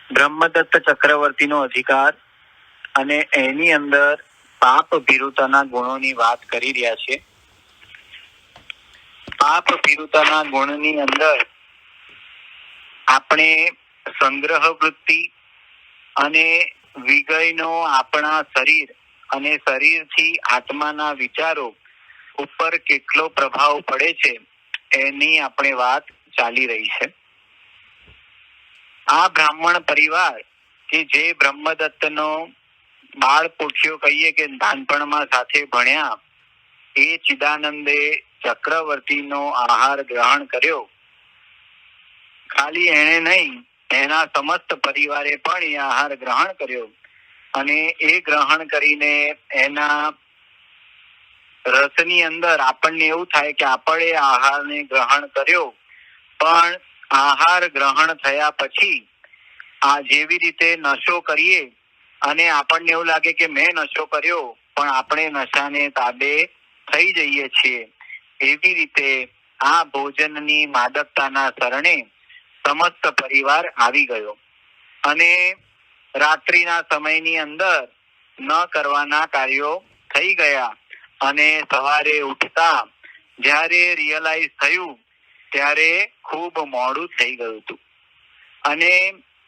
બ્રહ્મદત્ત ચક્રવર્તીનો અધિકાર અને એની અંદર પાપ ભીરુતાના ગુણોની વાત કરી રહ્યા છે. પાપ ભીરુતાના ગુણની અંદર આપણે સંગ્રહ વૃત્તિ અને વિગયનો આપણા શરીર અને શરીરથી આત્માના વિચારો ઉપર કેટલો પ્રભાવ પડે છે એની આપણે વાત ચાલી રહી છે. આ બ્રાહ્મણ પરિવાર કે જે બ્રહ્મદત્તનો બાળ પોઠિયો કહીએ કે નાનપણમાં સાથે ભણ્યા, એ ચિદાનંદે ચક્રવર્તીનો આહાર ગ્રહણ કર્યો. ખાલી એને નહીં, એના સમસ્ત પરિવારે પણ એ આહાર ગ્રહણ કર્યો અને એ ગ્રહણ કરીને એના રસની અંદર આપણને એવું થાય કે આપણે આહારને ગ્રહણ કર્યો, પણ આહાર ગ્રહણ થયા પછી આ જેવી રીતે નશો કરીએ અને આપણને એવું લાગે કે મેં નશો કર્યો, પણ આપણે નશાને તાબે થઈ જઈએ છીએ. એવી રીતે આ ભોજનની માદકતાના શરણે સમસ્ત પરિવાર આવી ગયો અને રાત્રિના સમયની અંદર ન કરવાના કાર્યો થઈ ગયા અને સવારે ઉઠતા જ્યારે રિયલાઇઝ થયું ત્યારે ખૂબ મોડું થઈ ગયું હતું. અને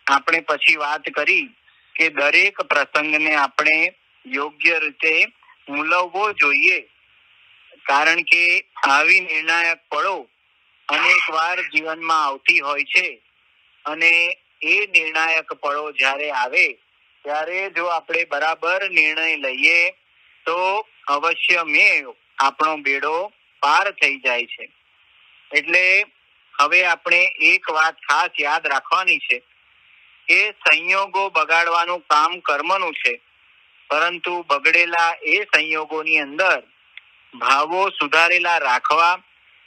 આપણે પછી વાત કરી કે દરેક પ્રસંગને આપણે યોગ્ય રીતે મૂલવવો જોઈએ, કારણ કે આવી નિર્ણાયક પળો અનેક વાર જીવનમાં આવતી હોય છે અને એ નિર્ણાયક પળો જ્યારે આવે ત્યારે જો આપણે બરાબર નિર્ણય લઈએ તો અવશ્ય આપણો બેડો પાર થઈ જાય છે. એટલે હવે આપણે એક વાત ખાસ યાદ રાખવાની છે કે સંયોગો બગાડવાનું કામ કર્મનું છે, પરંતુ બગડેલા એ સંયોગોની અંદર ભાવો સુધારેલા રાખવા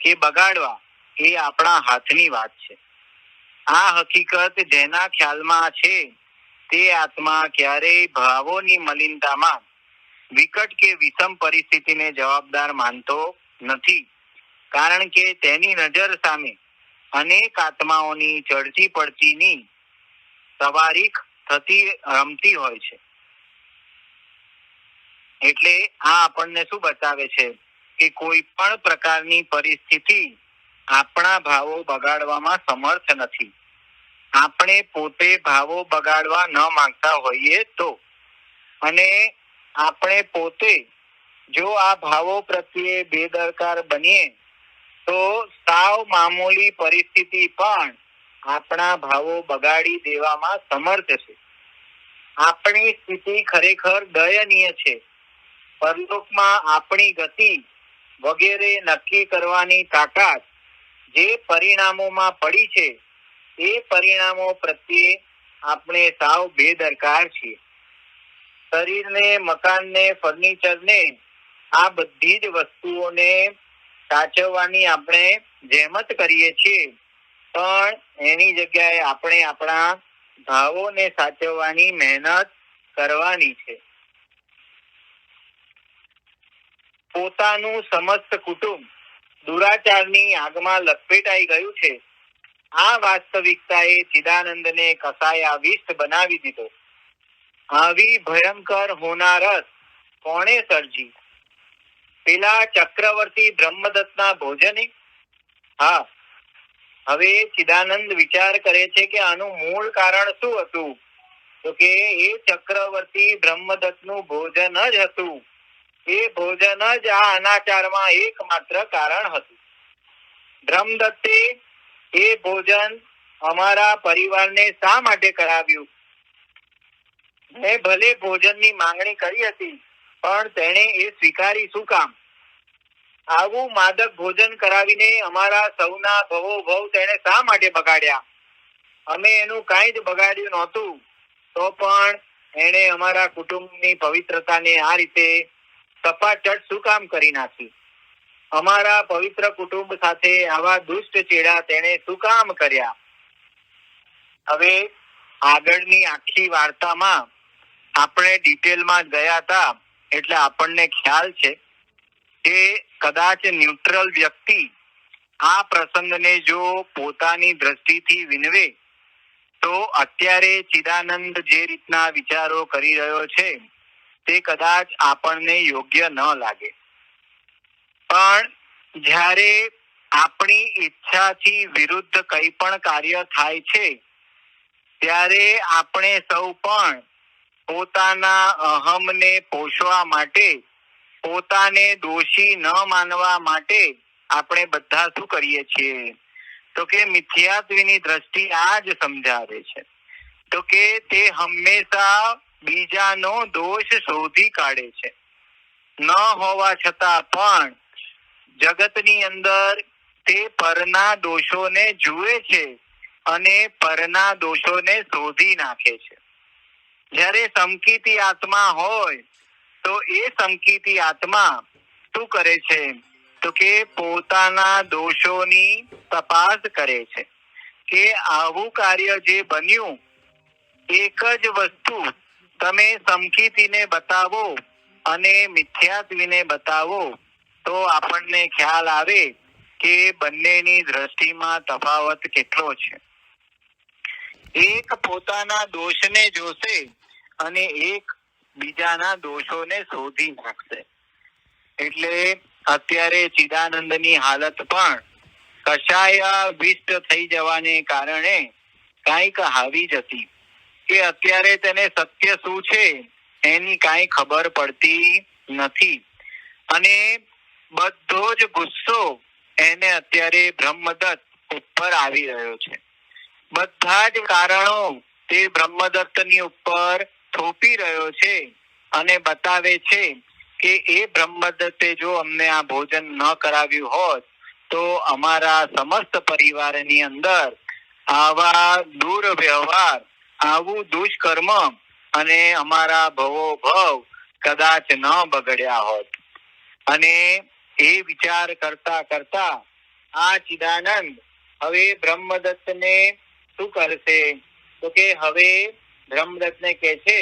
કે બગાડવા એ આપણા હાથની વાત છે. આ હકીકત જેના ખ્યાલમાં છે તે આત્મા ક્યારેય ભાવોની મલિનતામાં વિકટ કે વિષમ પરિસ્થિતિને જવાબદાર માનતો નથી, કારણ કે તેની નજર સામે અનેક આત્માઓની ચડતી પડતીની સવારીખ થતી રમતી હોય છે. એટલે આ આપણને શું બતાવે છે કે કોઈ પણ પ્રકારની પરિસ્થિતિ આપણા ભાવો બગાડવામાં સમર્થ નથી. આપણે પોતે ભાવો બગાડવા ન માંગતા હોઈએ તો, અને આપણે પોતે જો આ ભાવો પ્રત્યે બેદરકાર બનીએ તો સાવ મામૂલી પરિસ્થિતિ પણ આપણા ભાવો બગાડી દેવામાં સમર્થ છે. આપણી સ્થિતિ ખરેખર દયનીય છે. પરલોકમાં આપણી ગતિ વગેરે નક્કી કરવાની તાકાત જે પરિણામોમાં પડી છે એ પરિણામો પ્રત્યે આપણે સાવ બેદરકાર છીએ. શરીરને, મકાનને, ફર્નિચરને, આ બધી જ વસ્તુઓને સાચવવાની આપણે જહેમત કરીએ છીએ, પણ એની જગ્યાએ આપણે આપણા ભાવોને સાચવવાની મહેનત કરવાની છે. પોતાનું સમસ્ત કુટુંબ દુરાચારની આગમાં લપેટાઈ ગયું છે. આ વાસ્તવિકતાએ ચિદાનંદને કસાયાવિષ્ટ બનાવી દીધો. આવી ભયંકર હોનારત કોણે સર્જી? પેલા ચક્રવર્તી બ્રહ્મદત્તના ભોજને? હા, હવે ચિદાનંદ વિચાર કરે છે કે આનું મૂળ કારણ શું હતું? તો કે એ ચક્રવર્તી બ્રહ્મદત્તનું ભોજન જ હતું. એ ભોજન જ આ અનાચારમાં એકમાત્ર કારણ હતું. બ્રહ્મદત્તે એ ભોજન અમારા પરિવારને શા માટે કરાવ્યું? મેં ભલે ભોજનની માંગણી કરી હતી, પણ તેણે એ સ્વીકારી શું કામ? આવું માદક ભોજન કરાવીને અમારા સૌના ભવોભવ તેણે શા માટે બગાડ્યા? અમે એનું કાંઈ જ બગાડ્યું નહોતું, તો પણ એણે અમારા કુટુંબની પવિત્રતાને આ રીતે સપાચટ શું કામ કરી નાખી? અમારા પવિત્ર કુટુંબ સાથે આવા દુષ્ટ ચેડા તેણે શું કામ કર્યા? હવે આગળની આખી વાર્તામાં આપણે ડિટેલમાં ગયા હતા, એટલે આપણને ખ્યાલ છે કે કદાચ ન્યુટ્રલ વ્યક્તિ આ પ્રસંગને જો પોતાની દ્રષ્ટિથી વિનવે તો અત્યારે ચિદાનંદ જે રીતના વિચારો કરી રહ્યો છે તે કદાચ આપણને યોગ્ય ન લાગે, પણ જ્યારે આપણી ઈચ્છાથી વિરુદ્ધ કંઈ પણ કાર્ય થાય છે ત્યારે આપણે સૌ પણ પોતાના અહમને પોષવા માટે, પોતાને દોષી ન માનવા માટે આપણે બધા શું કરીએ છીએ? તો કે મિથ્યાત્વની દ્રષ્ટિ આ જ સમજાવે છે. તો કે તે હંમેશા બીજાનો દોષ શોધી કાઢે છે. ન હોવા છતાં પણ જગતની અંદર તે પરના દોષોને જુએ છે અને પરના દોષોને શોધી નાખે છે. જ્યારે સંકિતી આત્મા હોય તો એ સંકિતી આત્મા શું કરે છે? તો કે પોતાના દોષોની તપાસ કરે છે કે આવું કાર્ય જે બન્યું, એક જ વસ્તુ તમે સંકિતીને બતાવો અને મિથ્યાત્વીને બતાવો તો આપણને ખ્યાલ આવે કે બંનેની દ્રષ્ટિમાં તફાવત કેટલો છે. એક પોતાના દોષને જોશે અને એક બીજાના દોષોને શોધી નાખશે. એટલે અત્યારે ચિદાનંદની હાલત પણ કશાય વિષ્ટ થઈ જવાને કારણે કાંઈક હાવી જ હતી કે અત્યારે તેને સત્ય શું છે એની કાંઈ ખબર પડતી નથી, અને બધો જ ગુસ્સો એને અત્યારે બ્રહ્મદત્ત ઉપર આવી રહ્યો છે. બધા જ કારણો તે બ્રહ્મદત્તની ઉપર થોપી રહ્યો છે અને બતાવે છે કે એ બ્રહ્મદત્તે જો અમને આ ભોજન ન કરાવ્યું હોત તો અમારા સમસ્ત પરિવારની અંદર આવા દુર્વ્યવહાર, આવું દુષ્કર્મ અને અમારા ભવો ભવ કદાચ ન બગડ્યા હોત. અને એ વિચાર કરતા કરતા આ ચિદાનંદ હવે બ્રહ્મદત્તને શું કરશે? તો કે હવે બ્રહ્મદત્તને કહે છે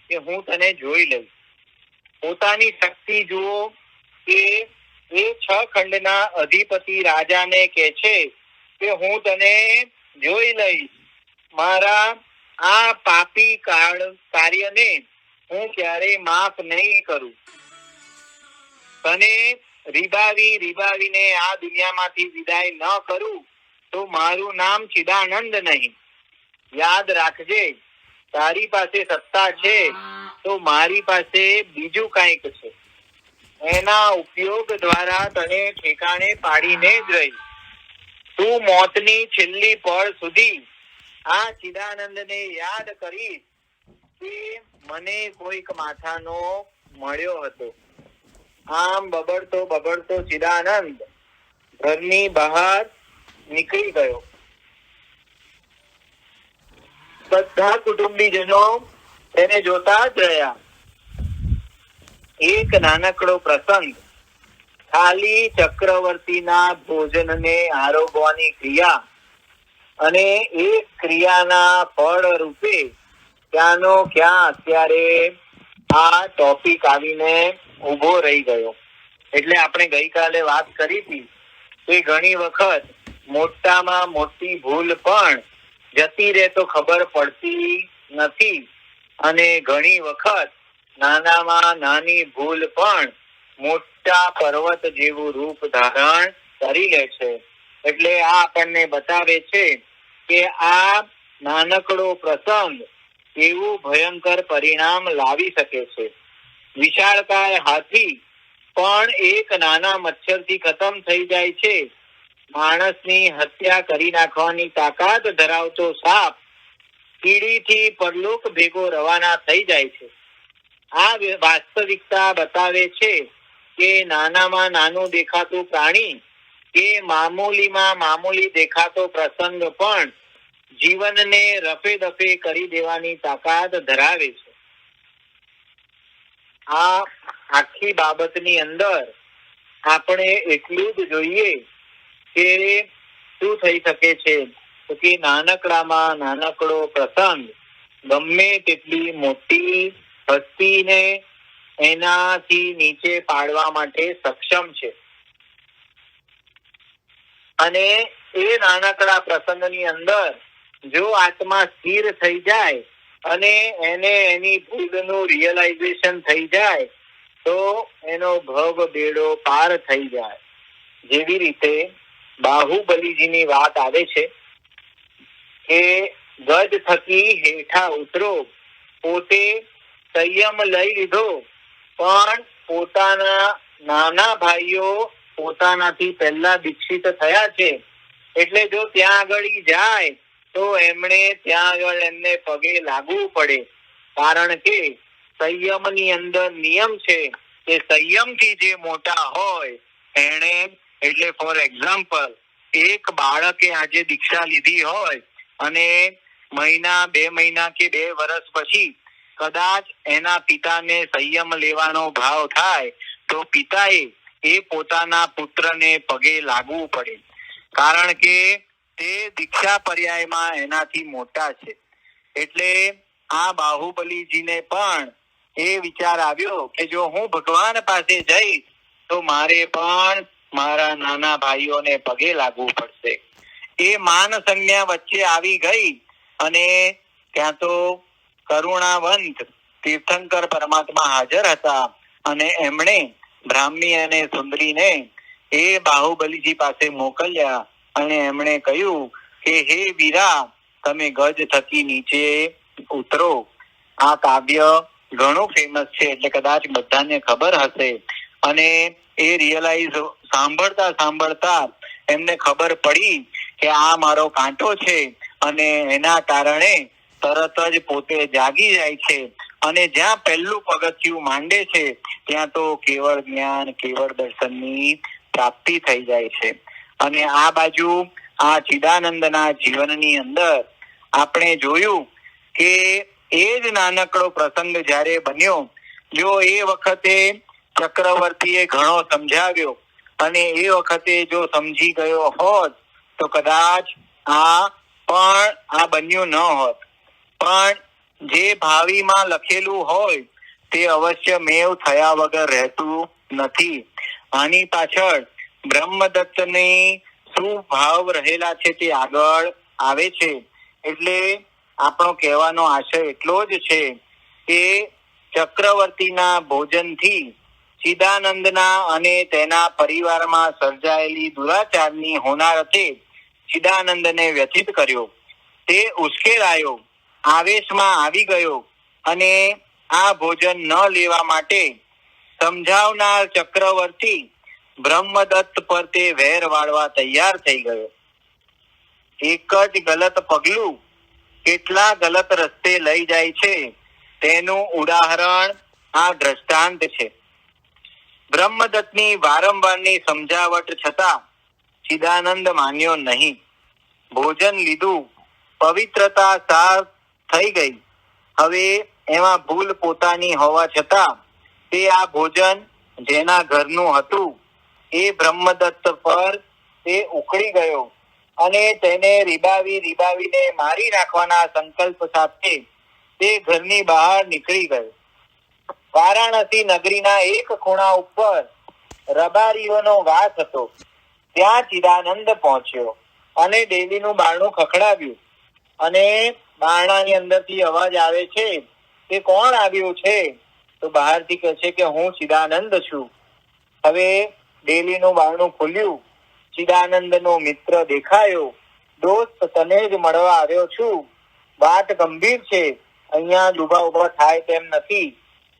કે હું તને જોઈ લઈશ. પોતાની શક્તિ જુઓ કે એ 6 ખંડના અધિપતિ રાજાને કહે છે કે હું તને જોઈ લઈશ. મારા આ પાપી કાર્યને હું ક્યારેય માફ નહીં કરું. તને રીબાવીને આ દુનિયામાંથી વિદાય ન કરું તો મારું નામ ચિદાનંદ નહીં. યાદ રાખજે, તારી પાસે સત્તા છે તો મારી પાસે બીજું કંઈક છે. એના ઉપયોગ દ્વારા તને ઠેકાણે પાડીને જ રહીશ. તું મોતની છેલ્લી પળ સુધી આ ચિદાનંદને યાદ કરીશ કે મને કોઈક માથાનો મળ્યો હતો. આમ બબડતો ચિદાનંદ ઘરની બહાર નીકળી ગયો. બધા કુટુંબીજનો તેને જોતા જ રહ્યા. એક નાનકડો પ્રસંગ, ખાલી ચક્રવર્તીના ભોજનને આરોગવાની ક્રિયા અને એ ક્રિયાના ફળ રૂપે ક્યાંનો ક્યાં અત્યારે આ ટોપિક આવીને ઉભો રહી ગયો. એટલે આપણે ગઈકાલે વાત કરી હતી કે ઘણી વખત મોટામાં મોટી ભૂલ પણ જતી રહે તો ખબર પડતી નથી, અને ઘણી વખત નાનામાં નાની ભૂલ પણ મોટા પર્વત જેવું રૂપ ધારણ કરી લે છે. એટલે આ આપણને બતાવે છે કે આ નાનકડો પ્રસંગ એવું ભયંકર પરિણામ લાવી શકે છે. વિશાળકાય હાથી પણ એક નાના મચ્છરથી ખતમ થઈ જાય છે. માણસની હત્યા કરી નાખવાની તાકાત ધરાવતો સાપ કીડીથી પરલોક ભેગો રવાના થઈ જાય છે. આ વાસ્તવિકતા બતાવે છે કે નાનામાં નાનું દેખાતું પ્રાણી કે મામૂલીમાં મામૂલી દેખાતો પ્રસંગ પણ જીવનને રફે દફે કરી દેવાની તાકાત ધરાવે છે. આ આખી બાબતની અંદર આપણે એટલું જ જોઈએ કે શું થઈ શકે છે તો કે નાનકડામાં નાનકડો પ્રસંગ ગમે તેટલી મોટી હસ્તીને એનાથી નીચે પાડવા માટે સક્ષમ છે. અને એ નાનકડા પ્રસંગની અંદર જો આત્મા સ્થિર થઈ જાય અને એને એની ભૂલનું રિયલાઇઝેશન થઈ જાય તો એનો ભવ બેડો પાર થઈ જાય. જેવી રીતે બાહુબલીજીની વાત આવે છે કે ગજ થકી હેઠા ઉતરો, પોતે સંયમ લઈ લીધો, પણ પોતાના નાના ભાઈઓ પોતાનાથી પહેલા દીક્ષિત થયા છે એટલે જો ત્યાં આગળ જાય તો એમણે ત્યાં આગળ એમને પગે લાગવું પડે. કારણ કે સંયમની અંદર નિયમ છે કે સંયમથી જે મોટા હોય એને, એટલે ફોર એક્ઝામ્પલ એક બાળકે આજે દીક્ષા લીધી હોય અને મહિના 2 મહિના કે 2 વર્ષ પછી કદાચ એના પિતાને સંયમ લેવાનો ભાવ થાય તો પિતાએ એ પોતાના પુત્રને પગે લાગવું પડે. કારણ કે તે દીક્ષા પર્યાયમાં એનાથી મોટા છે. એટલે આ બાહુબલીજીને પણ એ વિચાર આવ્યો કે જો હું ભગવાન પાસે જઈશ તો મારે પણ મારા નાના ભાઈઓને પગે લાગવું પડશે. એ માન સંજ્ઞા વચ્ચે આવી ગઈ અને ત્યાં તો કરુણાવંત તીર્થંકર પરમાત્મા હાજર હતા અને એમણે બ્રાહ્મણી અને સુંદરીને એ બાહુબલીજી પાસે મોકલ્યા અને એમણે કહ્યું કે હે વીરા, તમે ગજ થકી નીચે ઉતરો. આ કાવ્ય ઘણું ફેમસ છે એટલે કદાચ બધાને ખબર હશે. અને એ રિયલાઇઝ સાંભળતા એમને ખબર પડી કે આ મારો કાંટો છે અને એના કારણે તરત જ પોતે જાગી જાય છે અને જ્યાં પહેલું પગથિયું માંડે છે ત્યાં તો કેવળ જ્ઞાન, કેવળ દર્શનની પ્રાપ્તિ થઈ જાય છે. અને આ બાજુ આ ચિદાનંદના જીવનની અંદર આપણે જોયું કે એ જ નાનકડો પ્રસંગ જ્યારે બન્યો, જો એ વખતે ચક્રવર્તીએ ઘણો સમજાવ્યો અને એ વખતે જો સમજી ગયો હોત તો કદાચ આ બન્યું ન હોત. પણ જે ભાવિમાં લખેલું હોય તે અવશ્ય મેવ થયા વગર રહેતું નથી. આની પાછળ બ્રહ્મદત્તની શું ભાવ રહેલા છે તે આગળ આવે છે. એટલે આપણો કહેવાનો આશય એટલો જ છે કે ચક્રવર્તીના ભોજનથી ચિદાનંદના અને તેના પરિવારમાં સર્જાયેલી દુરાચારની હોનારતે ચિદાનંદને વ્યથિત કર્યો. તે ઉશ્કેરાયો, આવેશમાં આવી ગયો અને આ ભોજન ન લેવા માટે સમજાવનાર ચક્રવર્તી બ્રહ્મદત્ત પર તે વેર વાળવા તૈયાર થઈ ગયો. એક જ ગલત પગલું કેટલા ગલત રસ્તે લઈ જાય છે તેનું ઉદાહરણ આ દ્રષ્ટાંત છે. બ્રહ્મદત્તની વારંવારની સમજાવટ છતાં ચિદાનંદ માન્યો નહીં. ભોજન લીધું, પવિત્રતા સાફ થઈ ગઈ. હવે એમાં ભૂલ પોતાની હોવા છતાં તે આ ભોજન જેના ઘરનું હતું એ બ્રહ્મદત્ત પર તે ઉકળી ગયો અને તેને રીબાવીને મારી નાખવાના સંકલ્પ સાથે તે ઘરની બહાર નીકળી ગયો. વારાણસી નગરીના એક ખૂણા ઉપર રબારીઓનો વાસ હતો. ત્યાં ચિદાનંદ પહોંચ્યો અને ડેલીનું બારણું ખખડાવ્યું અને બારણાની અંદરથી અવાજ આવે છે કે કોણ આવ્યું છે? તો બહારથી કહે છે કે હું ચિદાનંદ છું. હવે ડેલીનું બારણું ખુલ્યું. ચિદાનંદનો મિત્ર દેખાયો. દોસ્ત, તને જ મળવા આવ્યો છું. વાત ગંભીર છે, અહીંયા ઉભા થાય તેમ નથી.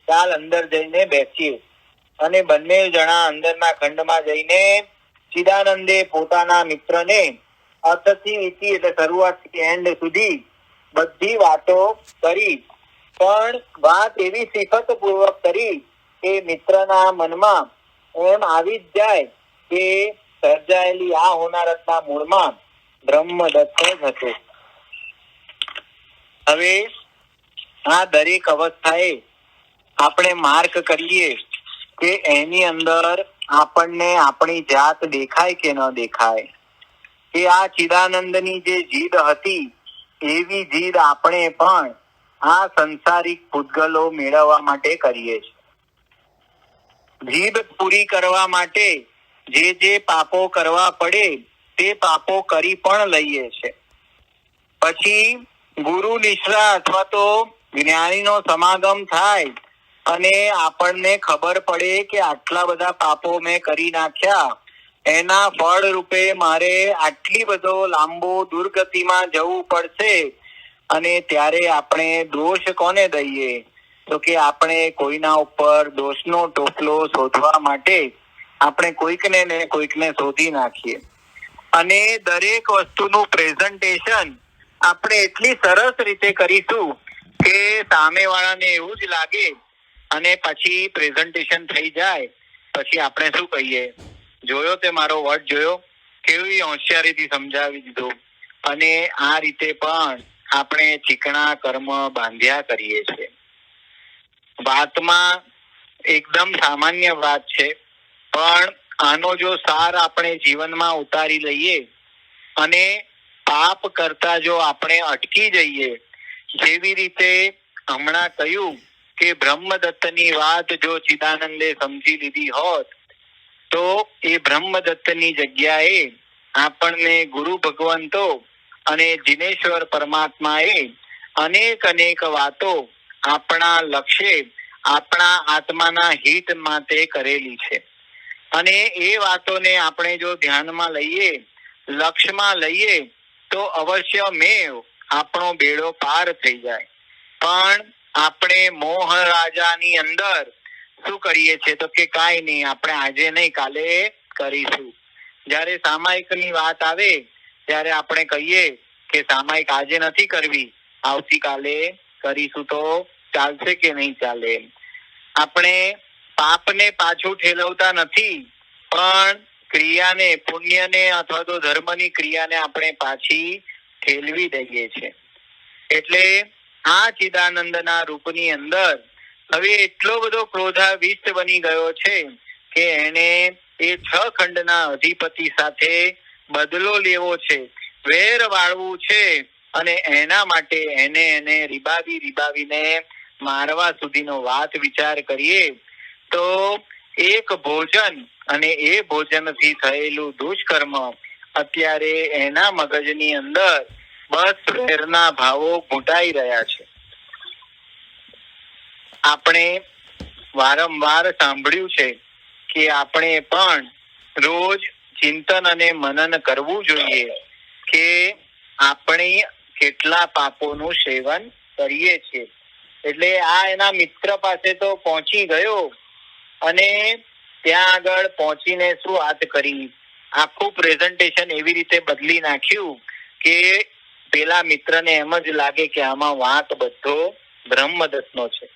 ચાલ અંદર જઈને બેસીએ. અને બંને જણા અંદરના ખંડમાં જઈને ચિદાનંદે પોતાના મિત્રને અર્થથી ઇતિ એટલે શરૂઆતથી એન્ડ સુધી બધી વાતો કરી. પણ વાત એવી સિફત પૂર્વક કરી કે મિત્રના મનમાં એમ આવી જ જાય કે સર્જાયેલી આ હોનારતના મૂળમાં બ્રહ્મદત્ત જ હતો. હવે આ દરેક અવસ્થાએ આપણે માર્ક કરીએ કે એની અંદર આપણને આપણી જાત દેખાય કે ન દેખાય. કે આ ચિદાનંદની જે જીદ હતી એવી જીદ આપણે પણ આ સંસારિક પૂતગલો મેળવવા માટે કરીએ છીએ. જીદ પૂરી કરવા માટે જે જે પાપો કરવા પડે તે પાપો કરી પણ લઈએ છે. પછી ગુરુ નિશ્રા અથવા તો જ્ઞાનીનો સમાગમ થાય અને આપણને ખબર પડે કે આટલા બધા પાપો મેં કરી નાખ્યા, એના ફળ રૂપે મારે આટલી બધો લાંબો દુર્ગતિમાં જવું પડશે, અને ત્યારે આપણે દોષ કોને દઈએ? તો કે આપણે કોઈના ઉપર દોષનો ટોપલો શોધવા માટે આપણે કોઈકને શોધી નાખીએ. અને દરેક વસ્તુનું પ્રેઝન્ટેશન આપણે એટલી સરસ રીતે કરીશું કે સામેવાળાને એવું જ લાગે, અને પછી પ્રેઝન્ટેશન થઈ જાય પછી આપણે શું કહીએ? જોયો તે મારો વર્ડ જોયો, કેવી હોશિયારીથી સમજાવી દીધો. અને આ રીતે પણ આપણે ચીકણા કર્મ બાંધ્યા કરીએ છીએ. વાતમાં એકદમ સામાન્ય વાત છે, પણ આનો જો સાર આપણે જીવનમાં ઉતારી લઈએ અને પાપ કરતા જો આપણે અટકી જઈએ, જેવી રીતે હમણાં કહ્યું કે બ્રહ્મદત્તની વાત જો ચિદાનંદે સમજી લીધી હોત તો એ બ્રહ્મદત્તની જગ્યાએ આપણને ગુરુ ભગવંતો અને જીનેશ્વર પરમાત્માએ અનેક વાતો આપણા લક્ષ્ય, આપણા આત્માના હિત માટે કરેલી છે. અને એ વાતોને આપણે જો ધ્યાનમાં લઈએ, લક્ષ્યમાં લઈએ, તો અવશ્ય મેવ આપણો બેડો પાર થઈ જાય. પણ આપણે મોહ રાજાની અંદર શું કરીએ છીએ? તો કે કાંઈ નહીં, આપણે આજે નહીં કાલે કરીશું. જ્યારે સામાયિકની વાત આવે ત્યારે આપણે કહીએ કે સામાયિક આજે નથી કરવી, આવતીકાલે કરીશું. તો ચાલશે કે નહીં ચાલે? આપણે પાપને પાછું ઠેલવતા નથી, પણ ક્રિયાને, પુણ્યને અથવા તો ધર્મની ક્રિયાને આપણે પાછી ઠેલવી દઈએ છીએ. એટલે આ ચિદાનંદના રૂપની અંદર હવે એટલો બધો ક્રોધાવિષ્ટ બની ગયો છે કે એને એ 6 ખંડના અધિપતિ સાથે બદલો લેવો છે, વેર વાળવું છે, અને એના માટે એને રીબાવીને મારવા સુધીનો વાત વિચાર કરીએ તો એક ભોજન અને એ ભોજનથી થયેલું દુષ્કર્મ અત્યારે એના મગજની અંદર બસ વેરના ભાવો ઘૂંટાઈ રહ્યા છે. આપણે વારંવાર સાંભળ્યું છે કે આપણે પણ રોજ ચિંતન અને મનન કરવું જોઈએ કે આપણે કેટલા પાપોનું સેવન કરીએ છીએ. એટલે આ એના મિત્ર પાસે તો પહોંચી ગયો અને ત્યાં આગળ પહોંચીને શું વાત કરી, આખું પ્રેઝન્ટેશન એવી રીતે બદલી નાખ્યું કે પેલા મિત્રને એમ જ લાગે કે આમાં વાંક બધો બ્રહ્મદત્તનો છે.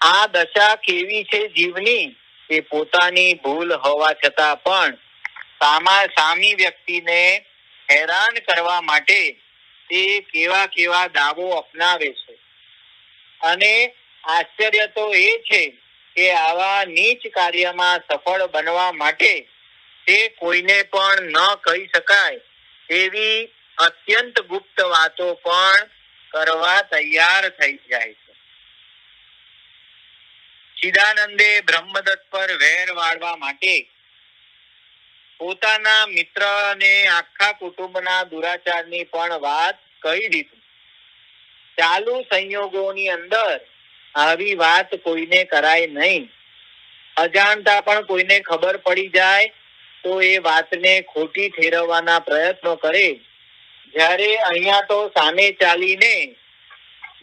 આ દશા કેવી છે જીવની, એ પોતાની ભૂલ હોવા છતાં પણ સામી વ્યક્તિને હેરાન કરવા માટે તે કેવા દાવો અપનાવે છે. અને આશ્ચર્ય તો એ છે કે આવા નીચ કાર્યમાં સફળ બનવા માટે તે કોઈને પણ ન કહી શકાય એવી અત્યંત ગુપ્ત વાતો પણ કરવા તૈયાર થઈ જાય છે. ચિદાનંદે બ્રહ્મદત્ત પર વેર વાળવા માટે પોતાના મિત્ર અને આખા કુટુંબના દુરાચારની પણ વાત કહી દીધી. ચાલુ સંયોગોની અંદર આવી વાત કોઈને કરાય નહીં. અજાણતા પણ કોઈને ખબર પડી જાય તો એ વાતને ખોટી ઠેરવવાના પ્રયત્નો કરે. જ્યારે અહીંયા તો સામે ચાલીને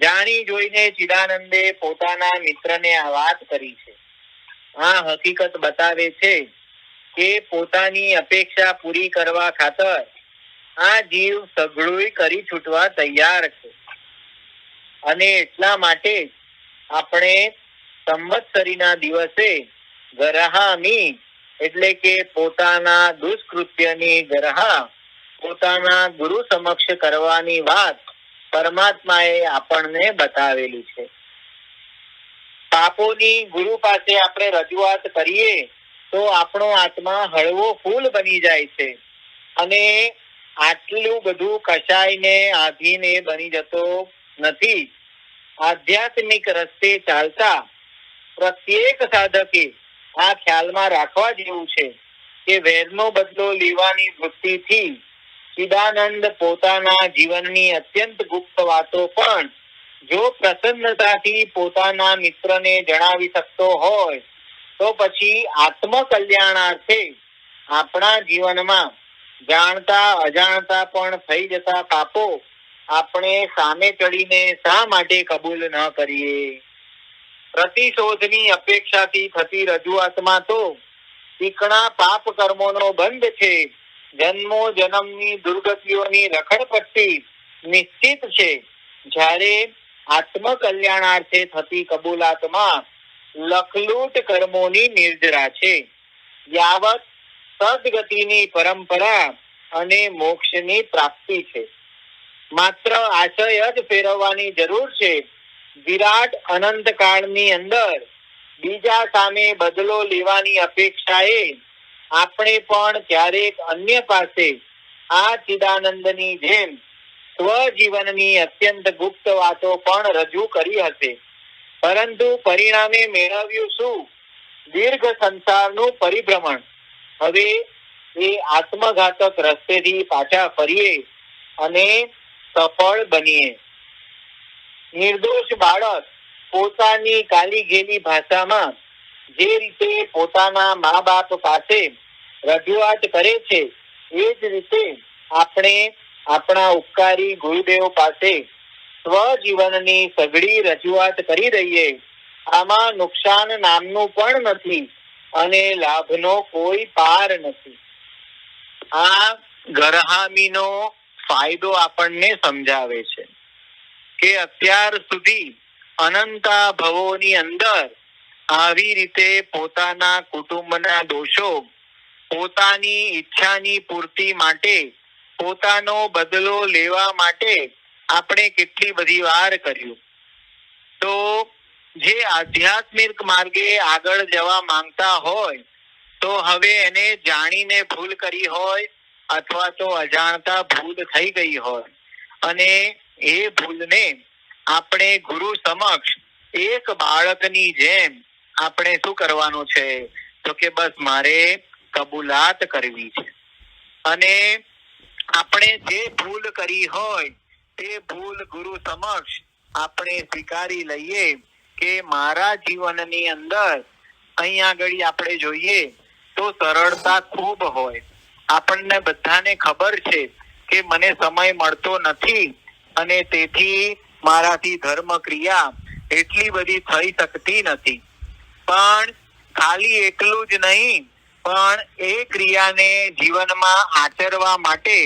જાણી જોઈને ચિદાનંદે પોતાના મિત્રને આ વાત કરી છે. આ હકીકત બતાવે છે કે પોતાની અપેક્ષા પૂરી કરવા ખાતર આ જીવ સઘળું કરી છૂટવા તૈયાર છે. અને એટલા માટે આપણે સંવત્સરીના દિવસે ગરહામી એટલે કે પોતાના દુષ્કૃત્યની ગરહા પોતાના ગુરુ સમક્ષ કરવાની વાત પરમાત્માએ આપણને બતાવેલી છે. પાપોની ગુરુ પાસે આપણે રજૂઆત કરીએ તો આપણો આત્મા હળવો ફૂલ બની જાય છે અને આટલું બધું કશાયને આધીને બની જતો નથી. આધ્યાત્મિક રસ્તે ચાલતા પ્રત્યેક સાધકે આ ખ્યાલમાં રાખવા જેવું છે કે વેરનો બદલો લેવાની વૃત્તિથી ચિદાનંદ પોતાના જીવનની અત્યંત ગુપ્ત વાતો પણ જો પ્રસન્નતાથી પોતાના મિત્રને જણાવી શકતો હોય તો પછી આત્મકલ્યાણાર્થે આપણા જીવનમાં જાણતા અજાણતા પણ થઈ જતા પાપો આપણે સામે ચડીને શા માટે કબૂલ ન કરીએ? પ્રતિશોધની અપેક્ષાથી થતી રજૂઆતમાં તો ચીકણા પાપ કર્મોનો બંધ છે. જન્મો જન્મની દુર્ગતિઓની રખડપટ્ટી નિશ્ચિત છે. જ્યારે આત્મકલ્યાણાર્થે થતી કબૂલાતમાં લખલૂટ કર્મોની નિર્જરા છે. યાવત સદગતિની પરંપરા અને મોક્ષની પ્રાપ્તિ છે. માત્ર આશય જ ફેરવવાની જરૂર છે. વિરાટ અનંત કાળની અંદર બીજા સામે બદલો લેવાની અપેક્ષાએ આપણે પણ ક્યારેક અન્ય પાસે આ ચિદાનંદની જેમ સ્વજીવનની અત્યંત ગુપ્ત વાતો પણ રજૂ કરી હશે. પરંતુ પરિણામે મેળવ્યું શું? દીર્ઘ સંસારનું પરિભ્રમણ. હવે એ આત્મઘાતક રસ્તેથી પાછા ફરીએ અને સફળ બનીએ. નિર્દોષ બાળક પોતાની કાલી ઘેલી ભાષામાં જે રીતે પોતાના મા બાપ પાસે રજૂઆત કરે છે એ જ રીતે આપણે આપણા ઉપકારી ગુરુદેવ પાસે સ્વજીવનની સઘળી રજૂઆત કરી દઈએ. આમાં નુકસાન નામનું પણ નથી અને લાભનો કોઈ પાર નથી. આ ગરહામીનો ફાયદો આપણને સમજાવે છે કે અત્યાર સુધી અનંતા ભવોની અંદર આવી રીતે પોતાના કુટુંબના દોષો પોતાની ઈચ્છાની પૂર્તિ માટે પોતાનો બદલો લેવા માટે આપણે કેટલી બધી વાર કર્યું. તો જે આધ્યાત્મિક માર્ગે આગળ જવા માંગતા હોય તો હવે એને જાણીને ભૂલ કરી હોય અથવા તો અજાણતા ભૂલ થઈ ગઈ હોય અને એ ભૂલને આપણે ગુરુ સમક્ષ એક બાળકની જેમ આપણે શું કરવાનું છે? તો કે બસ મારે કબૂલાત કરવી છે. અને આપણે જે ભૂલ કરી હોય તે ભૂલ ગુરુ સમક્ષ આપણે સ્વીકારી લઈએ કે મારા જીવનની અંદર અહીં આગળ આપણે જોઈએ તો સરળતા ખૂબ હોય. આપણને બધાને ખબર છે કે મને સમય મળતો નથી અને તેથી મારાથી ધર્મ ક્રિયા એટલી બધી થઈ શકતી નથી. પણ ખાલી એટલું જ નહીં, પણ એ ક્રિયાને જીવનમાં આચરવા માટે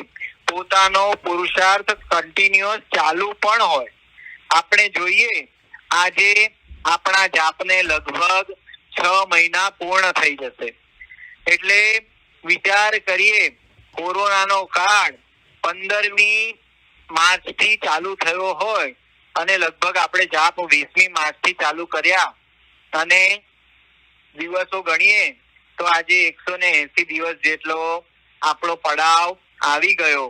પોતાનો પુરુષાર્થ કન્ટિન્યુઅસ ચાલુ પણ હોય. આપણે જોઈએ આજે આપણા જાપને લગભગ 6 મહિના પૂર્ણ થઈ જશે. એટલે વિચાર કરીએ, કોરોનાનો કાળ 15મી માર્ચથી ચાલુ થયો હોય અને લગભગ આપણે જાપ 20મી માર્ચથી ચાલુ કર્યા અને દિવસો ગણીએ તો આજે 180 દિવસ જેટલો આપણો પડાવ આવી ગયો.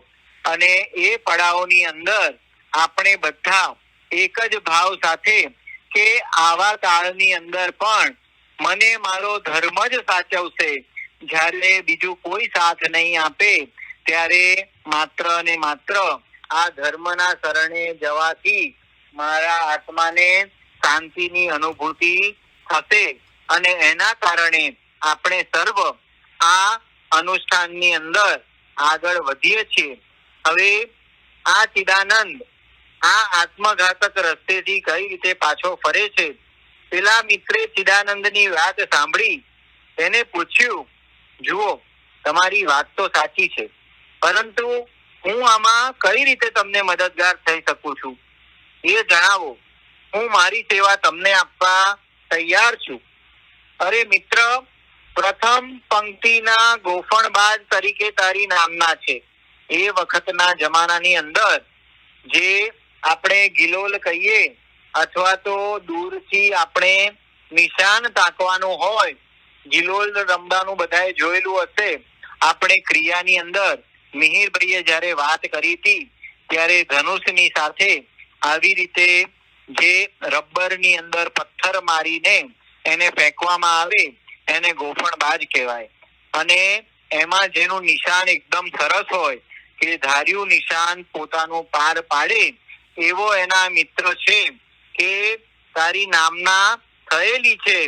અને એ પડાવની અંદર આપણે બધા એક જ ભાવ સાથે કે આવા કાળની અંદર પણ મને મારો ધર્મ જ સાચવશે, જ્યારે બીજું કોઈ સાથ નહીં આપે ત્યારે માત્ર ને માત્ર આ ધર્મના શરણે જવાથી મારા આત્માને શાંતિની અનુભૂતિ થશે અને એના કારણે આપણે સર્વ આ અનુષ્ઠાનની અંદર આગળ વધીએ છીએ. હવે આ ચિદાનંદ આ આત્મઘાતક રસ્તેથી કઈ રીતે પાછો ફરે છે? પેલા મિત્રે ચિદાનંદની વાત સાંભળી એને પૂછ્યું, જુઓ તમારી વાત તો સાચી છે, પરંતુ હું આમાં કઈ રીતે તમને મદદગાર થઈ શકું છું એ જણાવો. હું મારી સેવા તમને આપવા તૈયાર છું. અરે મિત્ર, પ્રથમ પંક્તિના ગોફણબાજ તરીકે તારી નામના છે. એ વખતના જમાનાની અંદર જે આપણે ગિલોલ કહીએ અથવા તો દૂરથી આપણે નિશાન તાકવાનું હોય, ગિલોલ રમવાનું બધાએ જોયેલું હશે. આપણે ક્રિયાની અંદર મિહિરભાઈએ જ્યારે વાત કરી હતી ત્યારે ધનુષની સાથે આવી રીતે જે રબરની અંદર પથ્થર મારીને એને ફેંકવામાં આવે એને ગોફણબાજ કહેવાય. અને એમાં જેનું નિશાન એકદમ સરસ હોય કે ધાર્યું નિશાન પોતાનું પાર પાડે એવો એના મિત્ર છે કે તારી નામના થયેલી છે,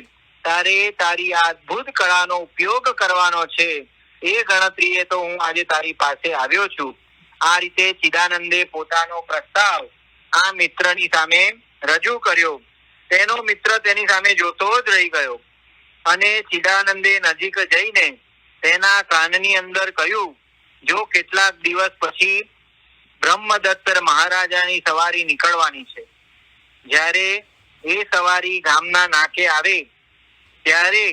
તારે તારી આ અદ્ભુત કળાનો ઉપયોગ કરવાનો છે, એ ગણતરીએ તો હું આજે તારી પાસે આવ્યો છું. આ રીતે ચિદાનંદે પોતાનો પ્રસ્તાવ આ મિત્રની સામે રજૂ કર્યો. તેનો મિત્ર તેની સામે જોતો જ રહી ગયો અને ચિદાનંદે નજીક જઈને તેના કાનની અંદર કહ્યું, જો કેટલાક દિવસ પછી બ્રહ્મદત્ત મહારાજાની સવારી નીકળવાની છે. જ્યારે એ સવારી ગામના નાકે આવે ત્યારે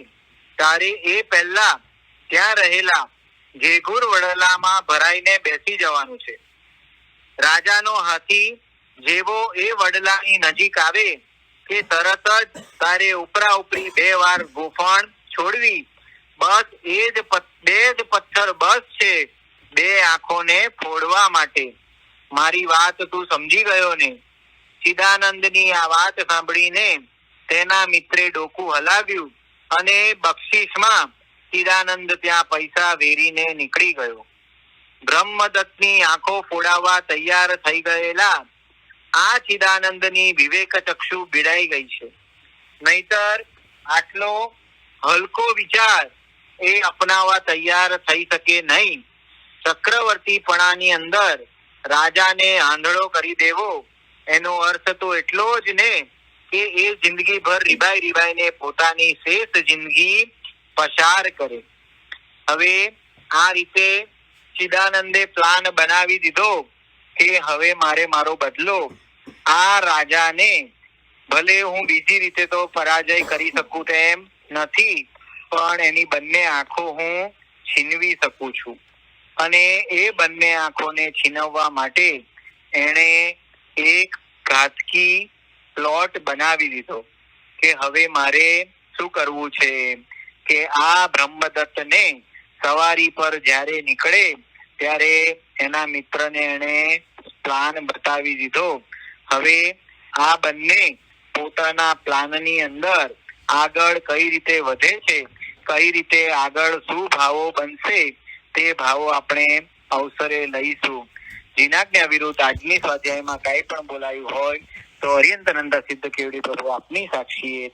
તારે એ પહેલા ત્યાં રહેલા ઘેઘુર વડલામાં ભરાઈને બેસી જવાનું છે. રાજાનો હાથી જેવો એ વડલાની નજીક આવે કે તરત જ તારે ઉપરા ઉપરી 2 વાર ગોફણ છોડવી. બસ બે જ પથ્થર બસ છે 2 આંખોને ફોડવા માટે. મારી વાત તું સમજી ગયો ને? ચિદાનંદની આ વાત સાંભળીને તેના મિત્રે ડોકું હલાવ્યું અને બક્ષિસમાં ચિદાનંદ ત્યાં પૈસા વેરીને નીકળી ગયો. બ્રહ્મદત્તની આંખો ફોડાવવા તૈયાર થઈ ગયેલા આ ચિદાનંદની વિવેક ચક્ષુ ભીડાઈ ગઈ છે. નહીતર આટલો હલકો વિચાર એ અપનાવવા તૈયાર થઈ શકે નહીં. ચક્રવર્તીપણાની અંદર રાજાને આંધળો કરી દેવો એનો અર્થ તો એટલો જ ને કે એ જિંદગીભર રીબાઈને પોતાની શેષ જિંદગી પસાર કરે. હવે આ રીતે ચિદાનંદે પ્લાન બનાવી દીધો કે હવે મારે મારો બદલો આ રાજાને, ભલે હું બીજી રીતે તો પરાજય કરી શકું તેમ નથી, પણ એની બંને આંખો હું છીનવી શકું છું. અને એ બંને આંખોને છીનવવા માટે એણે એક ઘાતકી પ્લોટ બનાવી દીધો કે હવે મારે શું કરવું છે કે આ બ્રહ્મદત્તને સવારી પર જ્યારે નીકળે ત્યારે એના મિત્રને એણે પ્લાન બતાવી દીધો. હવે આ બંને પોતાના પ્લાનની અંદર આગળ કઈ રીતે વધે છે, કઈ રીતે આગળ શું ભાવો બનશે તે ભાવો આપણે અવસરે લઈશું. જીનાજ્ઞા વિરુદ્ધ આજની સ્વાધ્યાયમાં કઈ પણ બોલાયું હોય તો અર્યંતનંદ સિદ્ધ કેવડી પ્રભુ આપની સાક્ષીએ